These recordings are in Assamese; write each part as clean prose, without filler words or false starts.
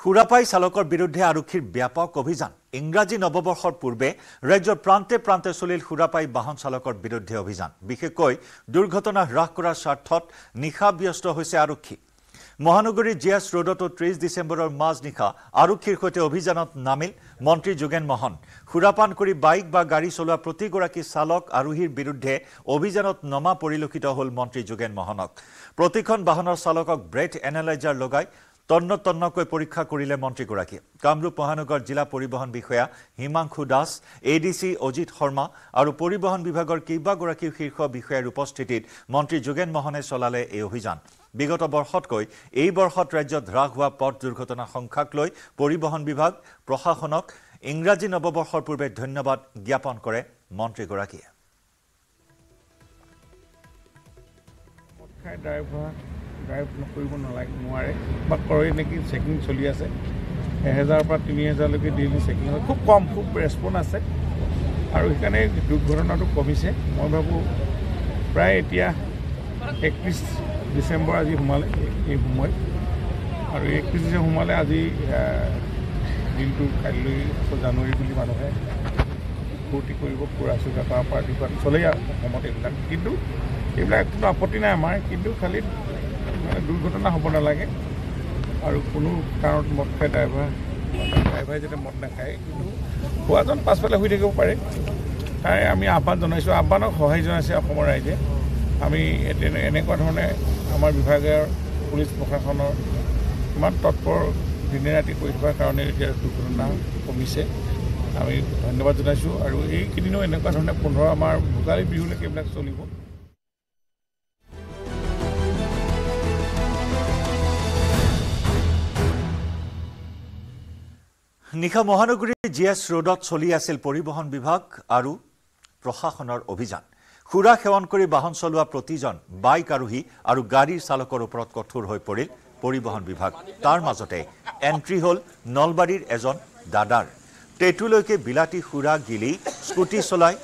সুৰাপাই চালকৰ বিৰুদ্ধে আৰক্ষীৰ ব্যাপক অভিযান ইংৰাজী নৱবৰ্ষৰ পূৰ্বে ৰাজ্যৰ প্ৰান্তে প্ৰান্তে চলিল সুৰাপাই বাহন চালকৰ বিৰুদ্ধে অভিযান বিশেষকৈ দুৰ্ঘটনা হ্ৰাস কৰাৰ স্বাৰ্থত নিশা ব্যস্ত হৈছে আৰক্ষী মহানগৰীৰ জিএছ ৰোডতো 30 ডিচেম্বৰৰ মাজনিশা আৰক্ষীৰ সৈতে অভিযানত নামিল মন্ত্ৰী যোগেন মহন সুৰাপান কৰি বাইক বা গাড়ী চলোৱা প্ৰতিগৰাকী চালক আৰোহীৰ বিৰুদ্ধে অভিযানত নমা পৰিলক্ষিত হ'ল মন্ত্ৰী যোগেন মহনক প্ৰতিখন বাহনৰ চালকক ব্ৰেথ এনালাইজাৰ লগাই তন্নকৈ পৰীক্ষা কৰিলে মন্ত্ৰীগৰাকী কামৰূপ মহানগৰ জিলা পৰিবহণ বিষয়া হিমাংশু দাস এডিসি অজিত শৰ্মা আৰু পৰিবহণ বিভাগৰ কেইবাগৰাকী শীৰ্ষ বিষয়াৰ উপস্থিতিত মন্ত্ৰী যোগেন মহনে চলালে এই অভিযান বিগত বৰ্ষতকৈ এই বৰ্ষত ৰাজ্যত হ্ৰাস হোৱা পথ দুৰ্ঘটনা সংখ্যাক লৈ পৰিবহণ বিভাগ প্ৰশাসনক ইংৰাজী নৱবৰ্ষৰ পূৰ্বে ধন্যবাদ জ্ঞাপন কৰে মন্ত্ৰীগৰাকীয়ে ড্ৰাইভ কৰিব নোৱাৰে বা কৰে নেকি চেকিং চলি আছে 1000 পৰা 3000 লৈকে ডেইলি চেকিং হয় খুব কম খুব ৰেছপন্স আছে আৰু সেইকাৰণে দুৰ্ঘটনাটো কমিছে মই ভাবোঁ প্ৰায় এতিয়া 31 ডিচেম্বৰ আজি সোমালে এই সময় আৰু 31 ডিচেম্বৰ সোমালে আজি দিনটো কাইলৈ জানুৱাৰী বুলি মানুহে ফূৰ্তি কৰিব ফুৰা চুৰা কৰা পাৰ্টি চলেই অসমত এইবিলাক কিন্তু এইবিলাক কোনো আপত্তি নাই আমাৰ কিন্তু খালি দুৰ্ঘটনা হ'ব নালাগে আৰু কোনো কাৰণত মদ খাই ড্ৰাইভাৰে যাতে মদ নাখায় কিন্তু খোৱাজন পাছফালে শুই থাকিব পাৰে তাৰে আমি আহ্বান জনাইছোঁ আহ্বানক সহায় জনাইছে অসমৰ ৰাইজে আমি এনেকুৱা ধৰণে আমাৰ বিভাগৰ পুলিচ প্ৰশাসনৰ ইমান তৎপৰ দিনে ৰাতি কৰি থকাৰ কাৰণে এতিয়া দুৰ্ঘটনা কমিছে আমি ধন্যবাদ জনাইছোঁ আৰু এইকেইদিনো এনেকুৱা ধৰণে 15 আমাৰ ভোগালী বিহুলৈকে এইবিলাক চলিব নিশা মহানগৰীৰ জিএছ ৰোডত চলি আছিল পৰিবহণ বিভাগ আৰু প্ৰশাসনৰ অভিযান খুৰা সেৱন কৰি বাহন চলোৱা প্ৰতিজন বাইক আৰোহী আৰু গাড়ীৰ চালকৰ ওপৰত কঠোৰ হৈ পৰিল পৰিবহণ বিভাগ তাৰ মাজতে এন্ট্ৰি হ'ল নলবাৰীৰ এজন দাদাৰ টেটুলৈকে বিলাতী খুৰা গিলি স্কুটি চলাই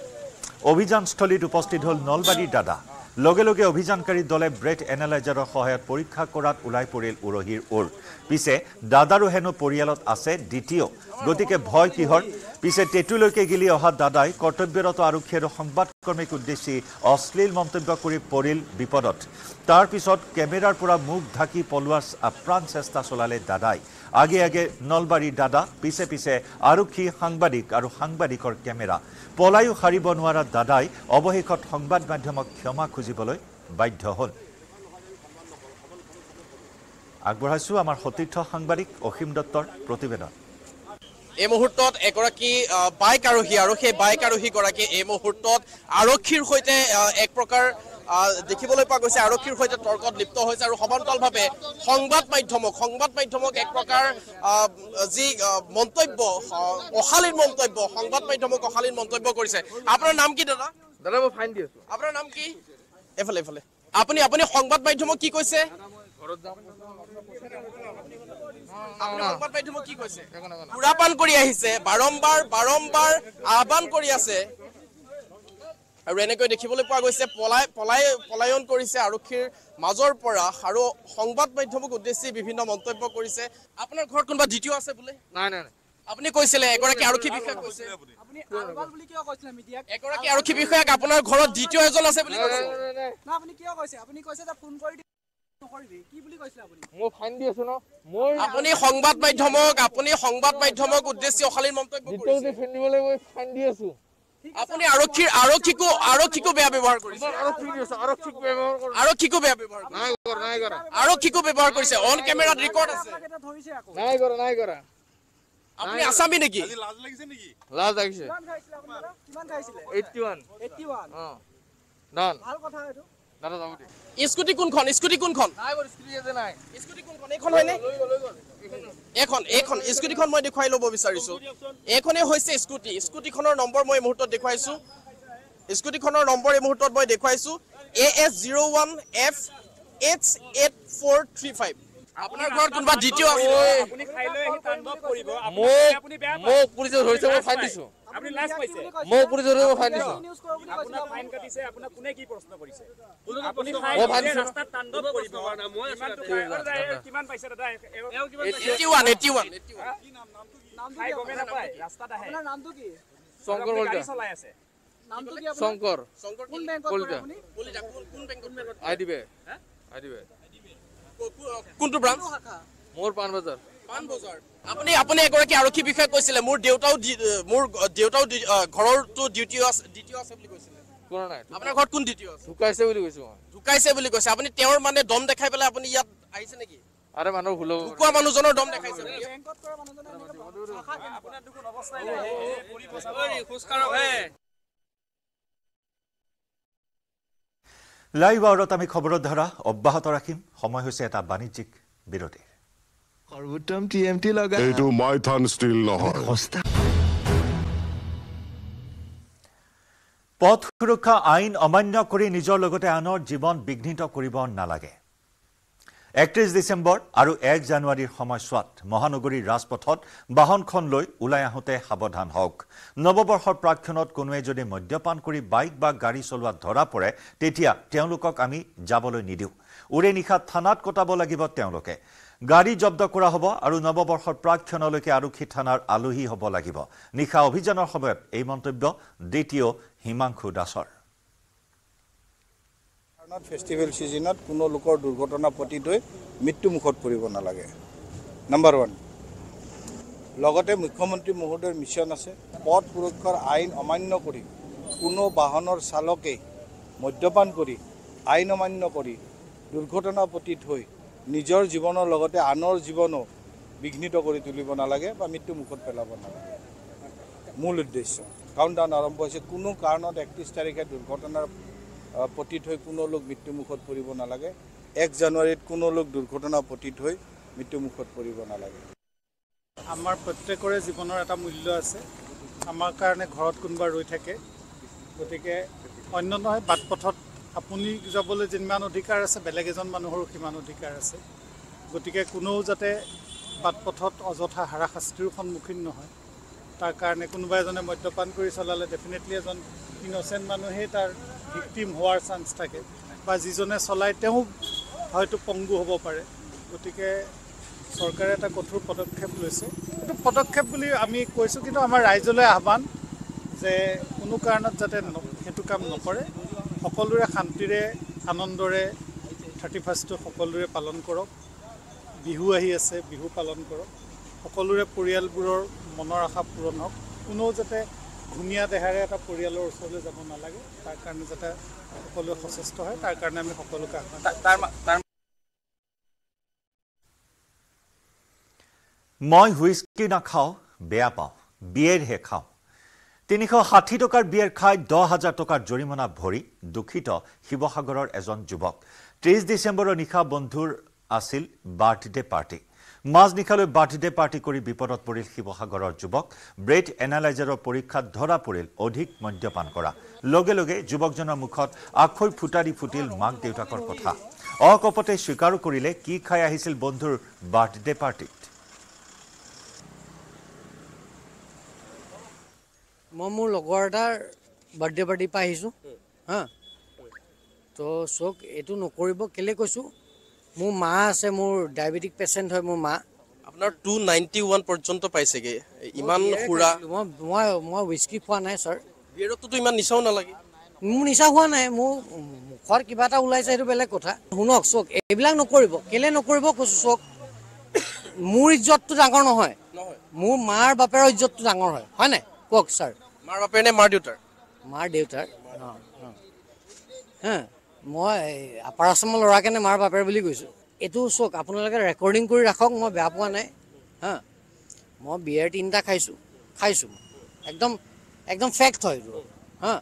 অভিযানস্থলীত উপস্থিত হ'ল নলবাৰীৰ দাদা লগে লগে অভিযানকাৰী দলে ব্ৰেথ এনালাইজাৰৰ সহায়ত পৰীক্ষা কৰাত ওলাই পৰিল উৰহীৰ ওৰ পিছে দাদাৰো হেনো পৰিয়ালত আছে দ্বিতীয় গতিকে ভয় কিহৰ পিছে টেটুলৈকে গিলি অহা দাদাই কৰ্তব্যৰত আৰক্ষী আৰু সংবাদকৰ্মীক উদ্দেশ্যি অশ্লীল মন্তব্য কৰি পৰিল বিপদত তাৰ পিছত কেমেৰাৰ পৰা মুখ ঢাকি পলোৱাৰ আপ্ৰাণ চেষ্টা চলালে দাদাই আগে আগে নলবাৰীৰ দাদা পিছে পিছে আৰক্ষী সাংবাদিক আৰু সাংবাদিকৰ কেমেৰা পলায়ো সাৰিব নোৱাৰা দাদাই অৱশেষত সংবাদ মাধ্যমক ক্ষমা খুজিবলৈ বাধ্য হ'ল আগবঢ়াইছোঁ আমাৰ সতীৰ্থ সাংবাদিক অসীম দত্তৰ প্ৰতিবেদন এই মুহূৰ্তত এগৰাকী বাইক আৰোহী আৰু সেই বাইক আৰোহীগৰাকী এই মুহূৰ্তত আৰক্ষীৰ সৈতে এক প্ৰকাৰ দেখিবলৈ পোৱা গৈছে আৰক্ষীৰ সৈতে তৰ্কত লিপ্ত হৈছে আৰু সমান্তৰালভাৱে সংবাদ মাধ্যমক এক প্ৰকাৰ যি মন্তব্য অশালীন মন্তব্য সংবাদ মাধ্যমক অশালীন মন্তব্য কৰিছে আপোনাৰ নাম কি দাদা দাদা মই ফাইন দি আছো আপোনাৰ নাম কি এফালে আপুনি সংবাদ মাধ্যমক কি কৈছে ঘৰত যাম সংবাদ মাধ্যমক কি কৈছে সুৰাপান কৰি আহিছে বাৰম্বাৰ আহ্বান কৰি আছে আৰু এনেকৈ দেখিবলৈ পোৱা গৈছে পলায়ন কৰিছে আৰক্ষীৰ মাজৰ পৰা আৰু সংবাদ মাধ্যমক উদ্দেশ্যি বিভিন্ন মন্তব্য কৰিছে আপোনাৰ ঘৰত কোনোবা দ্বিতীয় আছে বোলে নাই আপুনি কৈছিলে এগৰাকী আৰক্ষী বিষয়াক কৈছে আপুনি আহ্বান বুলি কিয় কৈছিলে মিডিয়াক এগৰাকী আৰক্ষী বিষয়াক আপোনাৰ ঘৰত দ্বিতীয় এজন আছে বুলি কৈছে না আপুনি কিয় কৈছে আপুনি কৈছে যে ফোন কৰি কি বুলি কৈছিলে আপুনি মই ফাইন দি আছো ন মই আপুনি সংবাদ মাধ্যমক উদ্দেশ্যি অশালীন মন্তব্য কৰিছে দ্বিতীয় ফোন দিবলৈ মই ফাইন দি আছো আপুনি আৰক্ষীকো বেয়া ব্যৱহাৰ কৰিছে আৰক্ষীকো বেয়া ব্যৱহাৰ আৰক্ষীকো ব্যৱহাৰ কৰিছে অন কেমেৰাত ৰেকৰ্ড আছে নাই কৰা আপুনি আসামী নেকি লাজ লাগিছে কিমান খাইছিলে 81 ডান ভাল কথা এইটো দাদা যাব দে স্কুটি কোনখন নাই স্কুটি আছে নাই স্কুটি কোনখন এইখন হয়নে এইখন স্কুটিখন মই দেখুৱাই ল'ব বিচাৰিছো এইখনেই হৈছে স্কুটিখনৰ নম্বৰ মই এই মুহূৰ্তত দেখুৱাইছো স্কুটিখনৰ নম্বৰ এই মুহূৰ্তত মই দেখুৱাইছো AS01FH8435 আপোনাৰ ঘৰত কোনোবা দ্বিতীয় আছে আপুনি খাই লৈ আহি তাণ্ডৱ কৰিব আপুনি পুলিচে ধৰিছে মই ফাইন দিছো আপুনি লাজ পাইছে মই উপৰি ধৰি ফাইন দিছো আপোনাক ফাইন কাটিছে আপোনাক কোনে কি প্ৰশ্ন কৰিছে আপুনি মই ফাইন দিছো ৰাস্তাত তাণ্ডৱ কৰিব কিমান পাইছে দাদা 81 খাই গমে নাপায় ৰাস্তাত আহে আপোনাৰ নামটো কি শংকৰ গাড়ী কলিতা চলাই আছে নামটো কি আপোনাৰ শংকৰ কোন বেংকত কৰে আপুনি আইডিবে কোনটো ব্ৰাঞ্চ শাখা মোৰ পাণবজাৰ আপুনি এগৰাকী আৰক্ষী বিষয়াক কৈছিলে মোৰ দেউতাও ঘৰৰটো দ্বিতীয় আছে বুলি কৈছিলে কোৱা নাই আপোনাৰ ঘৰত কোন দ্বিতীয় আছে ঢুকাইছে বুলি কৈছো মই ঢুকাইছে বুলি কৈছে আপুনি তেওঁৰ মানে দম দেখাই পেলাই আপুনি ইয়াত আহিছে নেকি আৰে মানুহ ভুল হ'ব ঢুকুৱা মানুহজনৰ দম দেখাইছে নেকি বেংকত কৰা মানুহজনে আপোনাৰ দেখোন অৱস্থাই নাই খোজ কাঢ়ক হে লাইভ আৱাৰত আমি খবৰৰ ধাৰা অব্যাহত ৰাখিম সময় হৈছে এটা বাণিজ্যিক বিৰতিৰ সৰ্বোত্তম টিএমটি লগা এইটো মাইথান ষ্টিল নহয় পথ সুৰক্ষা আইন অমান্য কৰি নিজৰ লগতে আনৰ জীৱন বিঘ্নিত কৰিব নালাগে 31 ডিসেম্বৰ আৰু 1 জানুৱাৰীৰ সময়ছোৱাত মহানগৰীৰ ৰাজপথত বাহনখন লৈ ওলাই আহোঁতে সাৱধান হওক নৱবৰ্ষৰ প্ৰাক্ষণত কোনোৱে যদি মদ্যপান কৰি বাইক বা গাড়ী চলোৱাত ধৰা পৰে তেতিয়া তেওঁলোকক আমি যাবলৈ নিদিওঁ উৰে নিশা থানাত কটাব লাগিব তেওঁলোকে গাড়ী জব্দ কৰা হ'ব আৰু নৱবৰ্ষৰ প্ৰাক্ষণলৈকে আৰক্ষী থানাৰ আলহী হ'ব লাগিব নিশা অভিযানৰ সময়ত এই মন্তব্য দ্বিতীয় হিমাংশু দাসৰ ফেষ্টিভেল সিজনত কোনো লোকৰ দুৰ্ঘটনা পতিত হৈ মৃত্যুমুখত পৰিব নালাগে নাম্বাৰ 1 লগতে মুখ্যমন্ত্ৰী মহোদয়ৰ মিছন আছে পথ সুৰক্ষাৰ আইন অমান্য কৰি কোনো বাহনৰ চালকে মদ্যপান কৰি আইন অমান্য কৰি দুৰ্ঘটনা পতিত হৈ নিজৰ জীৱনৰ লগতে আনৰ জীৱনো বিঘ্নিত কৰি তুলিব নালাগে বা মৃত্যুমুখত পেলাব নালাগে মূল উদ্দেশ্য কাউণ্টডাউন আৰম্ভ হৈছে কোনো কাৰণত 31 তাৰিখে দুৰ্ঘটনাৰ পতিত হৈ কোনো লোক মৃত্যুমুখত পৰিব নালাগে 1 জানুৱাৰীত কোনো লোক দুৰ্ঘটনা পতিত হৈ মৃত্যুমুখত পৰিব নালাগে আমাৰ প্ৰত্যেকৰে জীৱনৰ এটা মূল্য আছে আমাৰ কাৰণে ঘৰত কোনোবা ৰৈ থাকে গতিকে অন্য নহয় বাটপথত আপুনি যাবলৈ যিমান অধিকাৰ আছে বেলেগ এজন মানুহৰো সিমান অধিকাৰ আছে গতিকে কোনেও যাতে বাটপথত অযথা হাৰাশাস্তিৰ সন্মুখীন নহয় তাৰ কাৰণে কোনোবা এজনে মদ্যপান কৰি চলালে ডেফিনেটলি এজন ইন'চেণ্ট মানুহেই তাৰ ভিক্টিম হোৱাৰ চান্স থাকে বা যিজনে চলায় তেওঁ হয়তো পংগু হ'ব পাৰে গতিকে চৰকাৰে এটা কঠোৰ পদক্ষেপ লৈছে এইটো পদক্ষেপ বুলি আমি কৈছোঁ কিন্তু আমাৰ ৰাইজলৈ আহ্বান যে কোনো কাৰণত যাতে সেইটো কাম নকৰে সকলোৰে শান্তিৰে আনন্দৰে 31টো সকলোৰে পালন কৰক বিহু আহি আছে বিহু পালন কৰক সকলোৰে পৰিয়ালবোৰৰ মনৰ আশা পূৰণ হওক কোনো যাতে ঘুমীয়া দেহাৰে এটা পৰিয়ালৰ ওচৰলৈ যাব নালাগে তাৰ কাৰণে যাতে সকলোৱে সচেষ্ট হয় তাৰ কাৰণে আমি সকলোকে মই হুইস্কি নাখাওঁ বেয়া পাওঁ বিয়েৰহে খাওঁ 360 টকাৰ বিয়েৰ খাই 10,000 টকাৰ জৰিমনা ভৰি দুখিত শিৱসাগৰৰ এজন যুৱক 30 ডিচেম্বৰৰ নিশা বন্ধুৰ আছিল বাৰ্থডে পাৰ্টি মাজনিশালৈ বাৰ্থডে পাৰ্টি কৰি বিপদত পৰিল শিৱসাগৰৰ যুৱক ব্ৰেড এনালাইজাৰৰ পৰীক্ষাত ধৰা পৰিল অধিক মদ্যপান কৰা লগে লগে যুৱকজনৰ মুখত আখৈ ফুটিল মাক দেউতাকৰ কথা অকপতে স্বীকাৰো কৰিলে কি খাই আহিছিল বন্ধুৰ বাৰ্থডে পাৰ্টিত মই মোৰ লগৰ এটাৰ বাৰ্থডে পাৰ্টি পাই আহিছোঁ হা তো চক এইটো নকৰিব কেলে কৈছোঁ মোৰ মা আছে মোৰ ডায়েবেটিক পেচেণ্ট হয় মোৰ মা আপোনাৰ 291 পৰ্যন্ত পাইছেগে ইমান খুৰা মই হুইস্কি খোৱা নাই ছাৰ বিয়েৰততো ইমান নিচাও নালাগে মোৰ নিচা হোৱা নাই মোৰ মুখৰ কিবা এটা ওলাইছে সেইটো বেলেগ কথা শুনক চক এইবিলাক নকৰিব কেলে নকৰিব কৈছোঁ চক মোৰ ইজ্জতটো ডাঙৰ নহয় মোৰ মাৰ বাপেৰৰ ইজ্জতটো ডাঙৰ হয় নাই কওক ছাৰ মাৰ বাপেৰ নে মাৰ দেউতাৰ মাৰ দেউতাৰ হা মই আপাৰ আছামৰ ল'ৰাকেনে মাৰ বাপেৰ বুলি কৈছোঁ এইটো চক আপোনালোকে ৰেকৰ্ডিং কৰি ৰাখক মই বেয়া পোৱা নাই হা মই বিয়েৰ 3টা খাইছোঁ একদম ফেক্ট হয় এইটো হা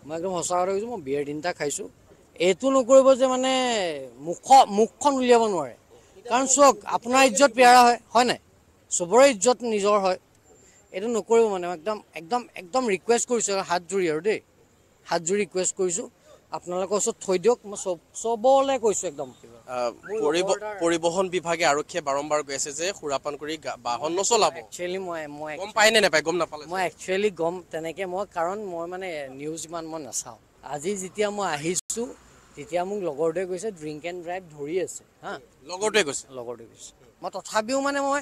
মই একদম সঁচা কথা কৈছোঁ মই বিয়েৰ 3টা খাইছোঁ এইটো নকৰিব যে মানে মুখখন উলিয়াব নোৱাৰে কাৰণ চক আপোনাৰ ইজ্জত পেৰা হয় নাই চবৰে ইজ্জত নিজৰ হয় এইটো নকৰিব মানে একদম ৰিকুৱেষ্ট কৰিছোঁ হাত জুৰি আৰু দেই হাত জুৰি ৰিকুৱেষ্ট কৰিছোঁ আপোনালোকৰ ওচৰত থৈ দিয়ক মই চবলে কৈছোঁ একদম পৰিবহন বিভাগে আৰক্ষীয়ে বাৰম্বাৰ কৈ আছে যে সুৰাপান কৰি বাহন নচলাব একচুৱেলি মই গম পায় নে নাপায় গম নাপালে মই একচুৱেলি গম তেনেকৈ মই কাৰণ মই মানে নিউজ ইমান মই নাচাওঁ আজি যেতিয়া মই আহিছোঁ তেতিয়া মোক লগৰটোৱে কৈছে ড্ৰিংক এণ্ড ড্ৰাইভ ধৰি আছে হা লগৰটোৱে কৈছে মই তথাপিও মানে মই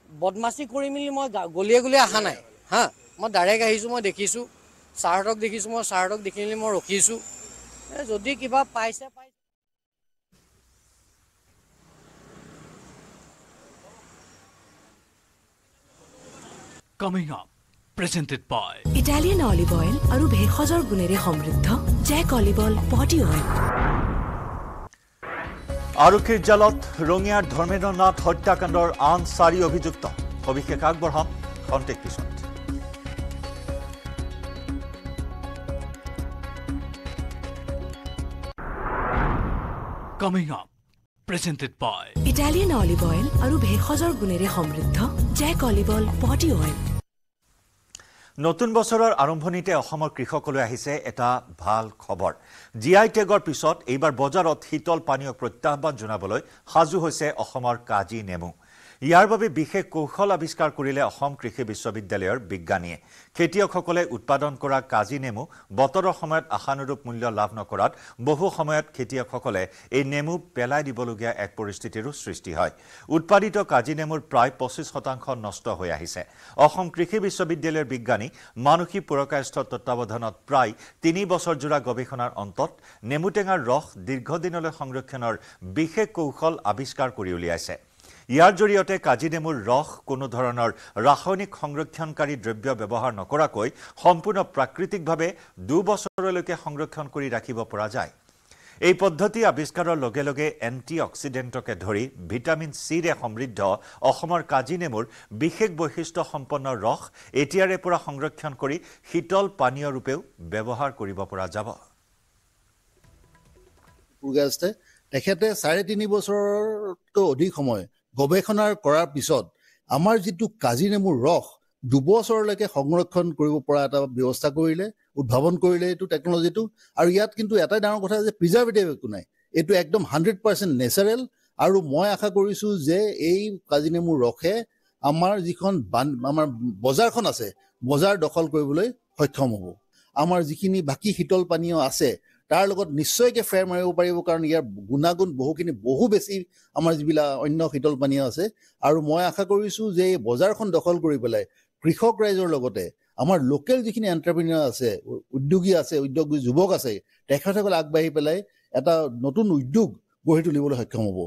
বদমাচি কৰি মেলি মই গলিয়ে গলিয়ে অহা নাই হা মই ডাইৰেক্ট আহিছোঁ মই দেখিছোঁ ছাৰহঁতক দেখিছোঁ মই ছাৰহঁতক দেখি মেলি মই ৰখিছোঁ যদি কিবা পাইছে Coming up, presented by Italian olive oil আৰু ভেষজৰ গুণেৰে সমৃদ্ধ জেক অলিভ অইল বডি অইল আৰক্ষীৰ জালত ৰঙিয়াৰ ধৰ্মেন্দ্ৰ নাথ হত্যাকাণ্ডৰ আন 4 অভিযুক্ত সবিশেষ আগবঢ়াম খন্তেক পিছত Coming up, presented by Italian olive oil আৰু ভেষজৰ গুণেৰে সমৃদ্ধ জেক অলিভ অইল বডি অইল নতুন বছৰৰ আৰম্ভণিতে অসমৰ কৃষকলৈ আহিছে এটা ভাল খবৰ জিআই টেগৰ পিছত এইবাৰ বজাৰত শীতল পানীয় প্ৰত্যাহ্বান জনাবলৈ সাজু হৈছে অসমৰ কাজি নেমু ইয়াৰ বাবে বিশেষ কৌশল আৱিষ্কাৰ কৰিলে অসম কৃষি বিশ্ববিদ্যালয়ৰ বিজ্ঞানীয়ে খেতিয়কসকলে উৎপাদন কৰা কাজি নেমু বতৰৰ সময়ত আশানুৰূপ মূল্য লাভ নকৰাত বহু সময়ত খেতিয়কসকলে এই নেমু পেলাই দিবলগীয়া এক পৰিস্থিতিৰো সৃষ্টি হয় উৎপাদিত কাজি নেমুৰ প্ৰায় 25% নষ্ট হৈ আহিছে অসম কৃষি বিশ্ববিদ্যালয়ৰ বিজ্ঞানী মানসী পুৰকায়স্থ তত্ত্বাৱধানত প্ৰায় 3 বছৰ জোৰা গৱেষণাৰ অন্তত নেমুটেঙাৰ ৰস দীৰ্ঘদিনলৈ সংৰক্ষণৰ বিশেষ কৌশল আৱিষ্কাৰ কৰি উলিয়াইছে ইয়াৰ জৰিয়তে কাজি নেমুৰ ৰস কোনো ধৰণৰ ৰাসায়নিক সংৰক্ষণকাৰী দ্ৰব্য ব্যৱহাৰ নকৰাকৈ সম্পূৰ্ণ প্ৰাকৃতিকভাৱে 2 বছৰলৈকে সংৰক্ষণ কৰি ৰাখিব পৰা যায় এই পদ্ধতি আৱিষ্কাৰৰ লগে লগে এন্টিঅক্সিডেন্টকে ধৰি ভিটামিন সিৰে সমৃদ্ধ অসমৰ কাজি নেমুৰ বিশেষ বৈশিষ্ট্য সম্পন্ন ৰস এতিয়াৰে পৰা সংৰক্ষণ কৰি শীতল পানীয় ৰূপেও ব্যৱহাৰ কৰিব পৰা যাব পুৰগাস্তে তেখেতে 3.5 বছৰতকৈ অধিক সময় গৱেষণাৰ কৰাৰ পিছত আমাৰ যেটো কাজি নেমুৰ ৰস 2 বছৰলৈকে সংৰক্ষণ কৰিব পৰা এটা ব্যৱস্থা কৰিলে উদ্ভাৱন কৰিলে এটো টেকনলজিটো আৰু ইয়াত কিন্তু এটাই ডাঙৰ কথা যে প্ৰিজাৰ্ভেটিভ একো নাই এটো একদম 100% নেচাৰেল আৰু মই আশা কৰিছো যে এই কাজি নেমুৰ ৰসে আমাৰ যিখন আমাৰ বজাৰখন আছে বজাৰ দখল কৰিবলৈ সক্ষম হ'ব আমাৰ যিখিনি বাকি শীতল পানীয় আছে তাৰ লগত নিশ্চয়কৈ ফেৰ মাৰিব পাৰিব কাৰণ ইয়াৰ গুণাগুণ বহু বেছি আমাৰ যিবিলাক অন্য শীতল পানীয় আছে আৰু মই আশা কৰিছো যে এই বজাৰখন দখল কৰি পেলাই কৃষক ৰাইজৰ লগতে আমাৰ লোকেল যিখিনি এন্টাৰপ্ৰেনিয়ৰ আছে উদ্যোগী আছে উদ্যোগী যুৱক আছে তেখেতসকল আগবাঢ়ি পেলাই এটা নতুন উদ্যোগ গঢ়ি তুলিবলৈ সক্ষম হ'ব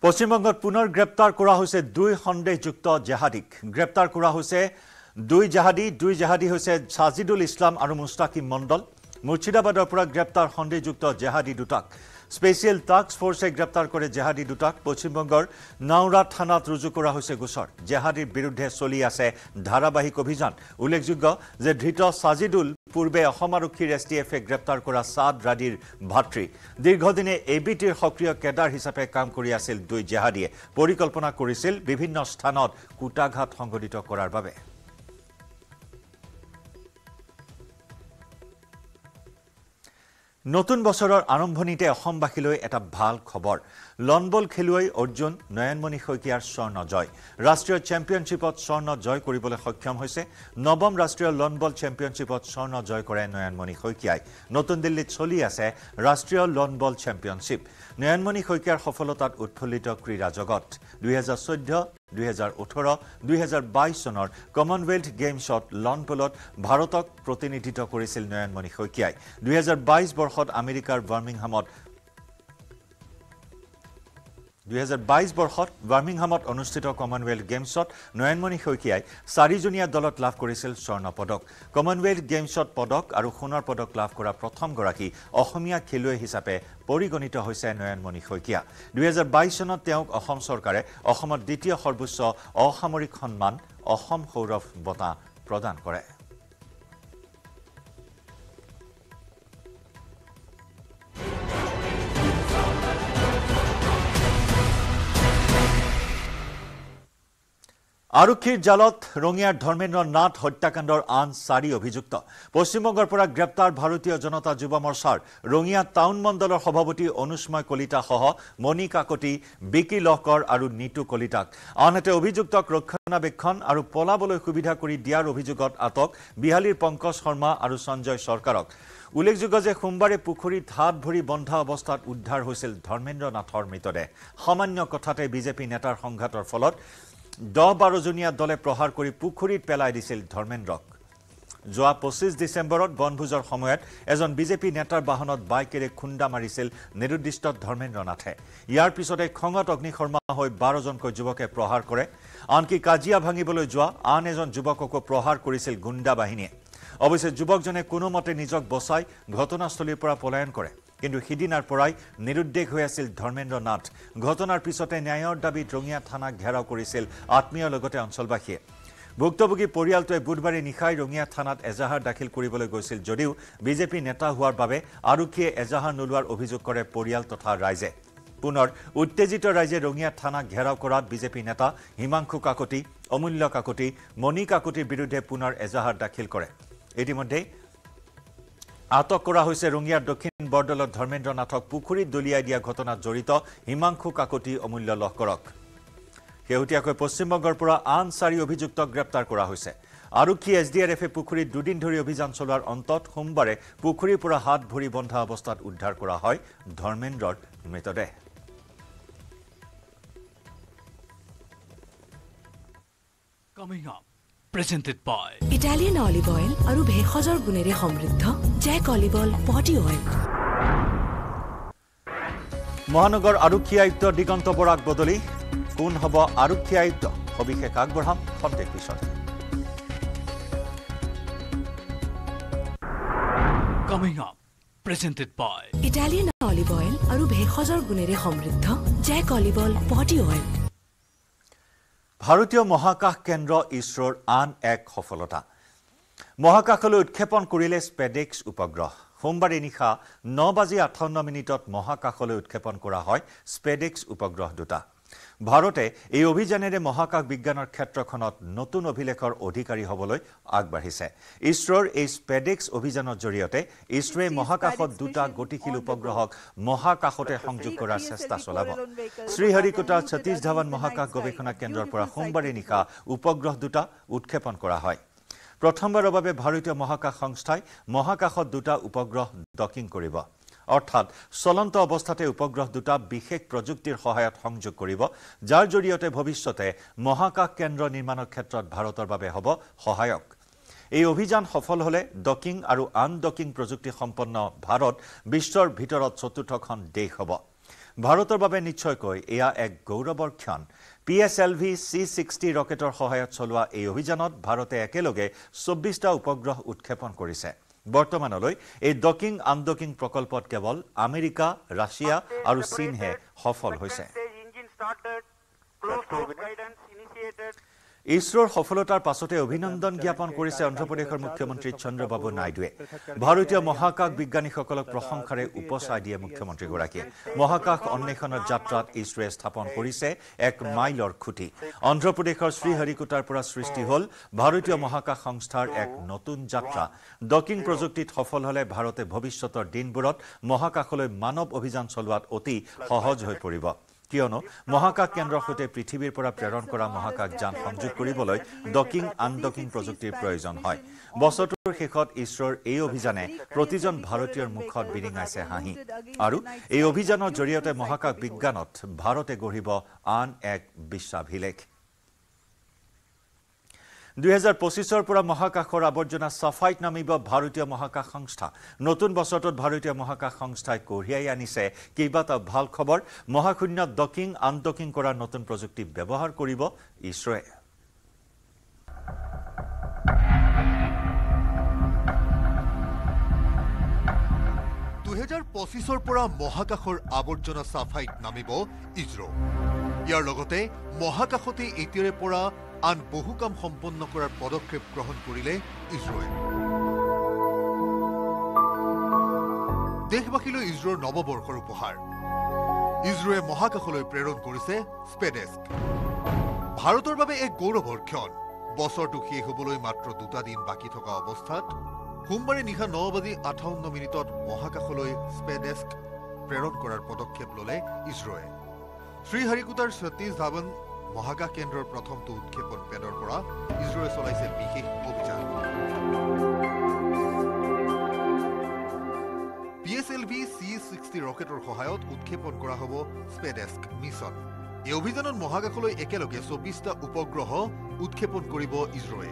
পশ্চিমবংগত পুনৰ গ্ৰেপ্তাৰ কৰা হৈছে 2 সন্দেহযুক্ত জেহাদীক গ্ৰেপ্তাৰ কৰা হৈছে 2 জেহাদী হৈছে সাজিদুল ইছলাম আৰু মুস্তাকিম মণ্ডল মুৰ্ছিদাবাদৰ পৰা গ্ৰেপ্তাৰ সন্দেহযুক্ত জেহাদী দুটাক স্পেশাল টাস্ক ফোৰ্সে গ্ৰেপ্তাৰ কৰে জেহাদী দুটাক পশ্চিমবংগৰ নাওৰা থানাত ৰুজু কৰা হৈছে গোচৰ জেহাদীৰ বিৰুদ্ধে চলি আছে ধাৰাবাহিক অভিযান উল্লেখযোগ্য যে ধৃত সাজিদুল পূৰ্বে অসম আৰক্ষীৰ এছটিএফে গ্ৰেপ্তাৰ কৰা সাদ ৰাডিৰ ভাতৃ দীৰ্ঘদিনে এবিটিৰ সক্ৰিয় কেডাৰ হিচাপে কাম কৰি আছিল 2 জেহাদীয়ে পৰিকল্পনা কৰিছিল বিভিন্ন স্থানত কুটাঘাত সংঘটিত কৰাৰ বাবে নতুন বছৰৰ আৰম্ভণিতে অসমবাসীলৈ এটা ভাল খবৰ লনবল খেলুৱৈ অৰ্জুন নয়নমণি শইকীয়াৰ স্বৰ্ণ জয় ৰাষ্ট্ৰীয় চেম্পিয়নশ্বিপত স্বৰ্ণ জয় কৰিবলৈ সক্ষম হৈছে নৱম ৰাষ্ট্ৰীয় লনবল চেম্পিয়নশ্বিপত স্বৰ্ণ জয় কৰে নয়নমণি শইকীয়াই নতুন দিল্লীত চলি আছে ৰাষ্ট্ৰীয় লনবল চেম্পিয়নশ্বিপ নয়নমণি শইকীয়াৰ সফলতাত উৎফুল্লিত ক্ৰীড়া জগত 2014 2018 2022 চনৰ কমনৱেলথ গেমছত লন বলত ভাৰতক প্ৰতিনিধিত্ব কৰিছিল নয়নমণি শইকীয়াই 2022 বৰ্ষত আমেৰিকাৰ বাৰ্মিংহামত অনুষ্ঠিত কমনৱেলথ গেমছত নয়নমণি শইকীয়াই 4জনীয়া দলত লাভ কৰিছিল স্বৰ্ণ পদক কমনৱেলথ গেমছত পদক আৰু সোণৰ পদক লাভ কৰা প্ৰথমগৰাকী অসমীয়া খেলুৱৈ হিচাপে পৰিগণিত হৈছে নয়নমণি শইকীয়া 2022 চনত তেওঁক অসম চৰকাৰে অসমৰ দ্বিতীয় সৰ্বোচ্চ অসামৰিক সন্মান অসম সৌৰভ বঁটা প্ৰদান কৰে আৰক্ষীৰ জালত ৰঙিয়াৰ ধৰ্মেন্দ্ৰ নাথ হত্যাকাণ্ডৰ আন 4 অভিযুক্ত পশ্চিমবংগৰ পৰা গ্ৰেপ্তাৰ ভাৰতীয় জনতা যুৱ মৰ্চাৰ ৰঙিয়া টাউন মণ্ডলৰ সভাপতি অনুষ্ময় কলিতা সহ মণি কাকতি বিকি লহকৰ আৰু নীতু কলিতাক আনহাতে অভিযুক্তক ৰক্ষণাবেক্ষণ আৰু পলাবলৈ সুবিধা কৰি দিয়াৰ অভিযোগত আটক বিহালীৰ পংকজ শৰ্মা আৰু সঞ্জয় সৰকাৰক উল্লেখযোগ্য যে সোমবাৰে পুখুৰীত হাত ভৰি বন্ধা অৱস্থাত উদ্ধাৰ হৈছিল ধৰ্মেন্দ্ৰ নাথৰ মৃতদেহ সামান্য কথাতে বিজেপি নেতাৰ সংঘাতৰ ফলত 10-12 জনীয়া দলে প্ৰহাৰ কৰি পুখুৰীত পেলাই দিছিল ধৰ্মেন্দ্ৰক যোৱা 25 ডিসেম্বৰত বনভোজৰ সময়ত এজন বিজেপি নেতাৰ বাহনত বাইকেৰে খুন্দা মাৰিছিল নিৰুদ্দিষ্ট ধৰ্মেন্দ্ৰ নাথে ইয়াৰ পিছতে খঙত অগ্নিশৰ্মা হৈ 12 জনকৈ যুৱকে প্ৰহাৰ কৰে আনকি কাজিয়া ভাঙিবলৈ যোৱা আন এজন যুৱককো প্ৰহাৰ কৰিছিল গুণ্ডা বাহিনীয়ে অৱশ্যে যুৱকজনে কোনোমতে নিজক বচাই ঘটনাস্থলীৰ পৰা পলায়ন কৰে কিন্তু হিদিনাৰ পৰাই নিৰুদ্দেশ হৈ আছিল ধৰ্মেন্দ্ৰ নাথ ঘটনাৰ পিছতে ন্যায়ৰ দাবীত ৰঙিয়া থানাক ঘেৰাও কৰিছিল আত্মীয় লগতে অঞ্চলবাসীয়ে ভুক্তভোগী পৰিয়ালটোৱে বুধবাৰে নিশাই ৰঙিয়া থানাত এজাহাৰ দাখিল কৰিবলৈ গৈছিল যদিও বিজেপি নেতা হোৱাৰ বাবে আৰক্ষীয়ে এজাহাৰ নোলোৱাৰ অভিযোগ কৰে পৰিয়াল তথা ৰাইজে পুনৰ উত্তেজিত ৰাইজে ৰঙিয়া থানাক ঘেৰাও কৰাত বিজেপি নেতা হিমাংশু কাকতি অমূল্য কাকতি মণি কাকতিৰ বিৰুদ্ধে পুনৰ এজাহাৰ দাখিল কৰে ইতিমধ্যে আটক কৰা হৈছে ৰঙিয়াৰ দক্ষিণ বৰদলত ধৰ্মেন্দ্ৰ নাথক পুখুৰীত দলিয়াই দিয়া ঘটনাত জড়িত হিমাংশু কাকতি অমূল্য লহকৰক শেহতীয়াকৈ পশ্চিমবংগৰ পৰা আন 4 অভিযুক্তক গ্ৰেপ্তাৰ কৰা হৈছে আৰক্ষী এছডিআৰএফে পুখুৰীত দুদিন ধৰি অভিযান চলোৱাৰ অন্তত সোমবাৰে পুখুৰীৰ পৰা হাত ভৰি বন্ধা অৱস্থাত উদ্ধাৰ কৰা হয় ধৰ্মেন্দ্ৰৰ মৃতদেহ Coming up, presented by Italian olive oil আৰু ভেষজৰ গুণেৰে সমৃদ্ধ জেক অলিভ অইল বডি অইল মহানগৰ আৰক্ষী আয়ুক্ত দিগন্ত বৰাক বদলি কোন হ'ব আৰক্ষী আয়ুক্ত সবিশেষ আগবঢ়াম খন্তেক পিছত Coming up, presented by Italian olive oil আৰু ভেষজৰ গুণেৰে সমৃদ্ধ জেক অলিভ অইল বডি অইল ভাৰতীয় মহাকাশ কেন্দ্ৰ ইছৰোৰ আন এক সফলতা মহাকাশলৈ উৎক্ষেপণ কৰিলে স্পেডেক্স উপগ্ৰহ সোমবাৰে নিশা 9:58 মহাকাশলৈ উৎক্ষেপণ কৰা হয় স্পেডেক্স উপগ্ৰহ দুটা ভাৰতে এই অভিযানেৰে মহাকাশ বিজ্ঞানৰ ক্ষেত্ৰখনত নতুন অভিলেখৰ অধিকাৰী হ'বলৈ আগবাঢ়িছে ইছৰোৰ এই স্পেডেক্স অভিযানৰ জৰিয়তে ইছৰোৱে মহাকাশত দুটা গতিশীল উপগ্ৰহক মহাকাশতে সংযোগ কৰাৰ চেষ্টা চলাব শ্ৰীহৰিকোটাৰ সতীশ ধাৱন মহাকাশ গৱেষণা কেন্দ্ৰৰ পৰা সোমবাৰে নিশা উপগ্ৰহ দুটা উৎক্ষেপণ কৰা হয় প্ৰথমবাৰৰ বাবে ভাৰতীয় মহাকাশ সংস্থাই মহাকাশত দুটা উপগ্ৰহ ডকিং কৰিব অৰ্থাৎ চলন্ত অৱস্থাতে উপগ্ৰহ দুটা বিশেষ প্ৰযুক্তিৰ সহায়ত সংযোগ কৰিব যাৰ জৰিয়তে ভৱিষ্যতে মহাকাশ কেন্দ্ৰ নিৰ্মাণৰ ক্ষেত্ৰত ভাৰতৰ বাবে হ'ব সহায়ক এই অভিযান সফল হ'লে ডকিং আৰু আনডকিং প্ৰযুক্তি সম্পন্ন ভাৰত বিশ্বৰ ভিতৰত চতুৰ্থখন দেশ হ'ব ভাৰতৰ বাবে নিশ্চয়কৈ এয়া এক গৌৰৱৰ ক্ষণ PSLV C-60 ৰকেটৰ সহায়ত চলোৱা এই অভিযানত ভাৰতে একেলগে 24টা উপগ্ৰহ উৎক্ষেপণ কৰিছে বৰ্তমানলৈ এই ডকিং আনডকিং প্ৰকল্পত কেৱল আমেৰিকা ৰাছিয়া আৰু চীনহে সফল হৈছে ইছৰোৰ সফলতাৰ পাছতে অভিনন্দন জ্ঞাপন কৰিছে অন্ধ্ৰপ্ৰদেশৰ মুখ্যমন্ত্ৰী চন্দ্ৰবাবু নাইডুৱে ভাৰতীয় মহাকাশ বিজ্ঞানীসকলক প্ৰশংসাৰে উপচাই দিয়ে মুখ্যমন্ত্ৰীগৰাকীয়ে মহাকাশ অন্বেষণৰ যাত্ৰাত ইছৰোৱে স্থাপন কৰিছে এক মাইলৰ খুঁটি অন্ধ্ৰপ্ৰদেশৰ শ্ৰীহৰিকোটাৰ পৰা সৃষ্টি হ'ল ভাৰতীয় মহাকাশ সংস্থাৰ এক নতুন যাত্ৰা ডকিং প্ৰযুক্তিত সফল হ'লে ভাৰতে ভৱিষ্যতৰ দিনবোৰত মহাকাশলৈ মানৱ অভিযান চলোৱাত অতি সহজ হৈ পৰিব কিয়নো মহাকাশ কেন্দ্ৰৰ সৈতে পৃথিৱীৰ পৰা প্ৰেৰণ কৰা মহাকাশ যান সংযোগ কৰিবলৈ ডকিং আনডকিং প্ৰযুক্তিৰ প্ৰয়োজন হয় বছৰটোৰ শেষত ইছৰোৰ এই অভিযানে প্ৰতিজন ভাৰতীয়ৰ মুখত বিৰিঙাইছে হাঁহি আৰু এই অভিযানৰ জৰিয়তে মহাকাশ বিজ্ঞানত ভাৰতে গঢ়িব আন এক বিশ্বাভিলেখ 2025 পৰা মহাকাশৰ আৱৰ্জনা সাফাইত নামিব ভাৰতীয় মহাকাশ সংস্থা নতুন বছৰটোত ভাৰতীয় মহাকাশ সংস্থাই কঢ়িয়াই আনিছে কেইবাটা ভাল খবৰ মহাশূন্যত ডকিং আনডকিং কৰাৰ নতুন প্ৰযুক্তি ব্যৱহাৰ কৰিব ইছৰোৱে 2025 পৰা মহাকাশৰ আৱৰ্জনা সাফাইত নামিব ইছৰো ইয়াৰ লগতে মহাকাশতে এতিয়াৰে পৰা আন বহু কাম সম্পন্ন কৰাৰ পদক্ষেপ গ্ৰহণ কৰিলে ইছৰোৱে দেশবাসীলৈ ইছৰোৰ নৱবৰ্ষৰ উপহাৰ ইছৰোৱে মহাকাশলৈ প্ৰেৰণ কৰিছে স্পেডেস্ক ভাৰতৰ বাবে এক গৌৰৱৰ ক্ষণ বছৰটো শেষ হ'বলৈ মাত্ৰ 2টা দিন বাকী থকা অৱস্থাত সোমবাৰে নিশা 9:58 মহাকাশলৈ স্পেডেস্ক প্ৰেৰণ কৰাৰ পদক্ষেপ ল'লে ইছৰোৱে শ্ৰীহৰিকোটাৰ সতীশ ধাৱন মহাকাশ কেন্দ্ৰৰ প্ৰথমটো উৎক্ষেপণ পেডৰ পৰা ইছৰোৱে চলাইছে বিশেষ অভিযান PSLV C-60 ৰকেটৰ সহায়ত উৎক্ষেপণ কৰা হ'ব স্পেডেস্ক মিছন এই অভিযানত মহাকাশলৈ একেলগে 24টা উপগ্ৰহ উৎক্ষেপণ কৰিব ইছৰোৱে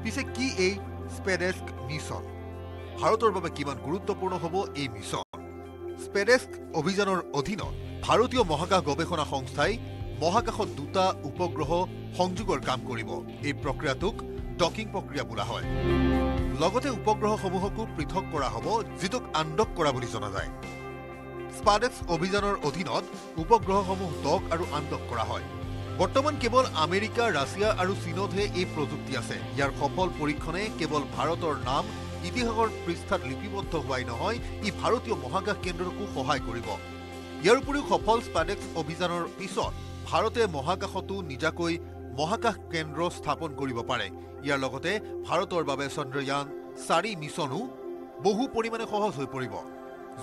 পিছে কি এই স্পেডেস্ক মিছন ভাৰতৰ বাবে কিমান গুৰুত্বপূৰ্ণ হ'ব এই মিছন স্পেডেস্ক অভিযানৰ অধীনত ভাৰতীয় মহাকাশ গৱেষণা সংস্থাই মহাকাশত 2টা উপগ্ৰহ সংযোগৰ কাম কৰিব এই প্ৰক্ৰিয়াটোক ডকিং প্ৰক্ৰিয়া বোলা হয় লগতে উপগ্ৰহসমূহকো পৃথক কৰা হ'ব যিটোক আনডক কৰা বুলি জনা যায় স্পেডেস্ক অভিযানৰ অধীনত উপগ্ৰহসমূহ ডক আৰু আনডক কৰা হয় বৰ্তমান কেৱল আমেৰিকা ৰাছিয়া আৰু চীনতহে এই প্ৰযুক্তি আছে ইয়াৰ সফল পৰীক্ষণে কেৱল ভাৰতৰ নাম ইতিহাসৰ পৃষ্ঠাত লিপিবদ্ধ হোৱাই নহয় ই ভাৰতীয় মহাকাশ কেন্দ্ৰকো সহায় কৰিব ইয়াৰ উপৰিও সফল স্পেডেস্ক অভিযানৰ পিছত ভাৰতে মহাকাশতো নিজাকৈ মহাকাশ কেন্দ্ৰ স্থাপন কৰিব পাৰে ইয়াৰ লগতে ভাৰতৰ বাবে চন্দ্ৰযান 4 মিছনো বহু পৰিমাণে সহজ হৈ পৰিব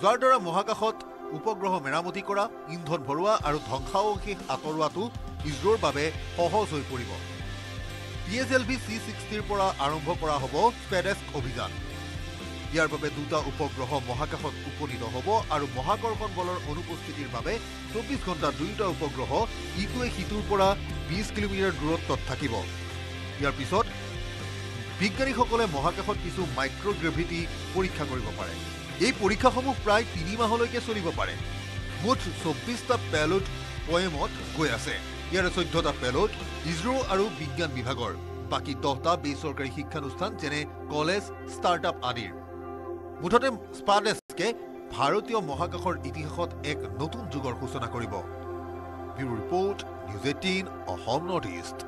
যাৰ দ্বাৰা মহাকাশত উপগ্ৰহ মেৰামতি কৰা ইন্ধন ভৰোৱা আৰু ধ্বংসাৱশেষ আঁতৰোৱাটো ইছৰোৰ বাবে সহজ হৈ পৰিব PSLV C-60 পৰা আৰম্ভ কৰা হ'ব স্পেডেস্ক অভিযান ইয়াৰ বাবে 2টা উপগ্ৰহ মহাকাশত উপনীত হ'ব আৰু মহাকৰ্ষণ বলৰ অনুপস্থিতিৰ বাবে 24 ঘণ্টা 2টা উপগ্ৰহ ইটোৱে সিটোৰ পৰা 20 কিলোমিটাৰ দূৰত্বত থাকিব ইয়াৰ পিছত বিজ্ঞানীসকলে মহাকাশত কিছু মাইক্ৰগ্ৰেভিটি পৰীক্ষা কৰিব পাৰে এই পৰীক্ষাসমূহ প্ৰায় 3 মাহলৈকে চলিব পাৰে মুঠ 24টা পেলোড পয়েমত গৈ আছে ইয়াৰে 14টা পেলোড ইছৰো আৰু বিজ্ঞান বিভাগৰ বাকি 10টা বেচৰকাৰী শিক্ষানুষ্ঠান যেনে কলেজ ষ্টাৰ্টআপ আদিৰ মুঠতে স্পেডেস্কে ভাৰতীয় মহাকাশৰ ইতিহাসত এক নতুন যুগৰ সূচনা কৰিব bureau report news 18 Assam north east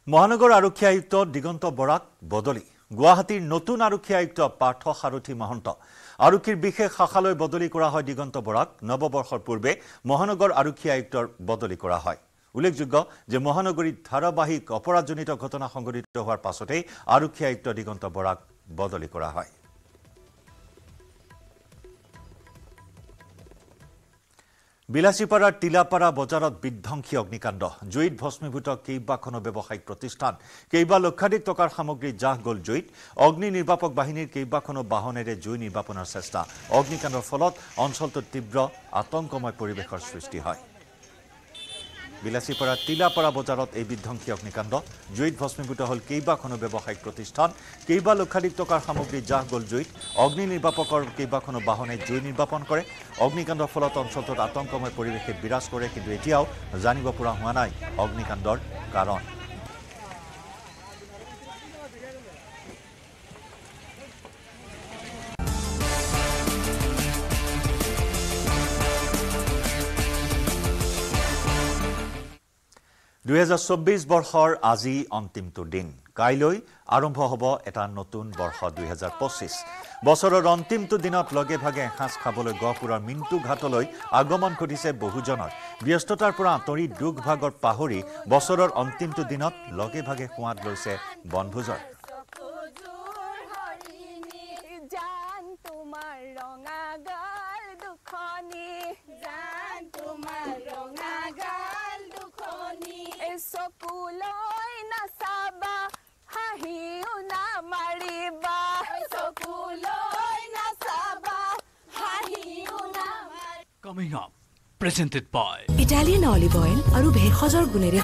মহানগৰ আৰক্ষী আয়ুক্ত দিগন্ত বৰাক বদলি গুৱাহাটীৰ নতুন আৰক্ষী আয়ুক্ত পাৰ্থ সাৰথী মহন্ত আৰক্ষীৰ বিশেষ শাখালৈ বদলি কৰা হয় দিগন্ত বৰাক নৱবৰ্ষৰ পূৰ্বে মহানগৰ আৰক্ষী আয়ুক্তৰ বদলি কৰা হয় উল্লেখযোগ্য যে মহানগৰীত ধাৰাবাহিক অপৰাধজনিত ঘটনা সংঘটিত হোৱাৰ পাছতেই আৰক্ষী আয়ুক্ত দিগন্ত বৰাক বদলি কৰা হয় বিলাসীপাড়াৰ টিলাপাড়া বজাৰত বিধ্বংসী অগ্নিকাণ্ড জুইত ভস্মীভূত কেইবাখনো ব্যৱসায়িক প্ৰতিষ্ঠান কেইবা লক্ষাধিক টকাৰ সামগ্ৰী জাহ গ'ল জুইত অগ্নি নিৰ্বাপক বাহিনীৰ কেইবাখনো বাহনেৰে জুই নিৰ্বাপনৰ চেষ্টা অগ্নিকাণ্ডৰ ফলত অঞ্চলটোত তীব্ৰ আতংকময় পৰিৱেশৰ সৃষ্টি হয় বিলাসীপাড়া টিলাপাড়া বজাৰত এই বিধ্বংসী অগ্নিকাণ্ড জুইত ভস্মীভূত হ'ল কেইবাখনো ব্যৱসায়িক প্ৰতিষ্ঠান কেইবা লক্ষাধিক টকাৰ সামগ্ৰী জাহ গ'ল জুইত অগ্নি নিৰ্বাপকৰ কেইবাখনো বাহনে জুই নিৰ্বাপন কৰে অগ্নিকাণ্ডৰ ফলত অঞ্চলটোত আতংকময় পৰিৱেশে বিৰাজ কৰে কিন্তু এতিয়াও জানিব পৰা হোৱা নাই অগ্নিকাণ্ডৰ কাৰণ 2024 বৰ্ষৰ আজি অন্তিমটো দিন কাইলৈ আৰম্ভ হ'ব এটা নতুন বৰ্ষ 2025 বছৰৰ অন্তিমটো দিনত লগে ভাগে এসাঁজ খাবলৈ গহপুৰৰ মিণ্টু ঘাটলৈ আগমন ঘটিছে বহুজনৰ ব্যস্ততাৰ পৰা আঁতৰি দুখ ভাগৰ পাহৰি বছৰৰ অন্তিমটো দিনত লগে ভাগে সোৱাদ লৈছে বনভোজৰ চকুলৈ নাচাবা হাঁহিও নামাৰিবা চকুলৈ নাচাবা হাঁহিও নামাৰিবা Coming up, presented by Italian olive oil আৰু ভেষজৰ গুণেৰে